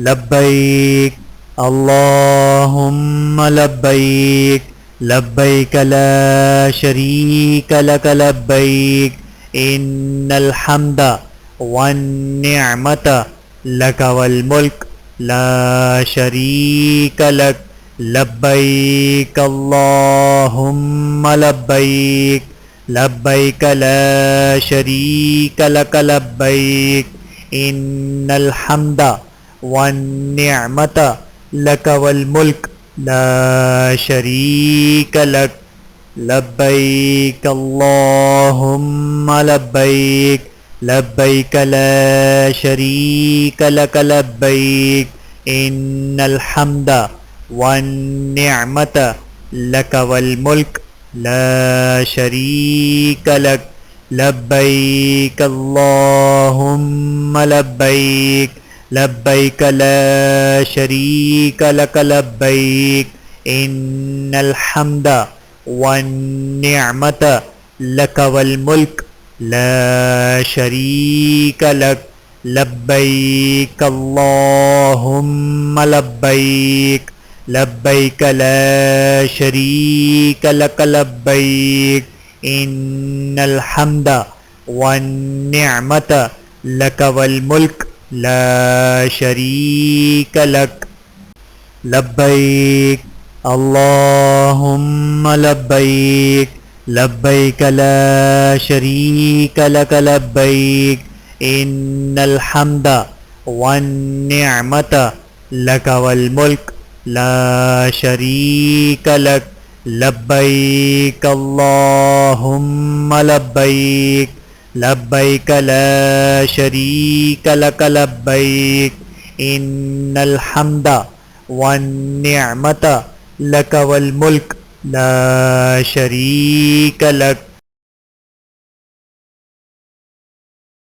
लब्बैक अल्लाहुम्मा लब्बैक लब्बैक ला शरीक लक लब्बैक इन्नल हम्दा one निअमत luck वल मुल्क ला शरीक लक लब्बैक अल्लाहुम्मा लब्बैक लब्बैक ला शरीक लक लब्बैक इन्नल हम्दा वन निअमत लक वल मुल्क ला शरीक लक लब्बैक अल्लाहुम्मा लब्बैक लब्बैक ला शरीक लक लब्बैक इन्नल हम्दा वन निअमत लक वल मुल्क ला शरीक लक लब्बैक अल्लाहुम्मा लब्बैक लब्बैक ला शरीक लक लब्बैक इन्नल हम्दा वन निअमत लक वल मुल्क ला शरीक लक लब्बैक अल्लाहुम्मा लब्बैक लब्बैक ला शरीक लक लब्बैक इन्नल हम्दा वन निअमत लक वल मुल्क ला शरीक लक लब्बैक अल्लाहुम्मा लब्बैक लब्बैक ला शरीक लक लब्बैक इन्नल हम्दा वन निअमत लक वल मुल्क ला शरीक लक लब्बैक अल्लाहुम्मा लब्बैक लब्बैक ला शरीक लक लब्बैक इन्नल हम्दा वन निअमत लक वल मुल्क ला शरीक लक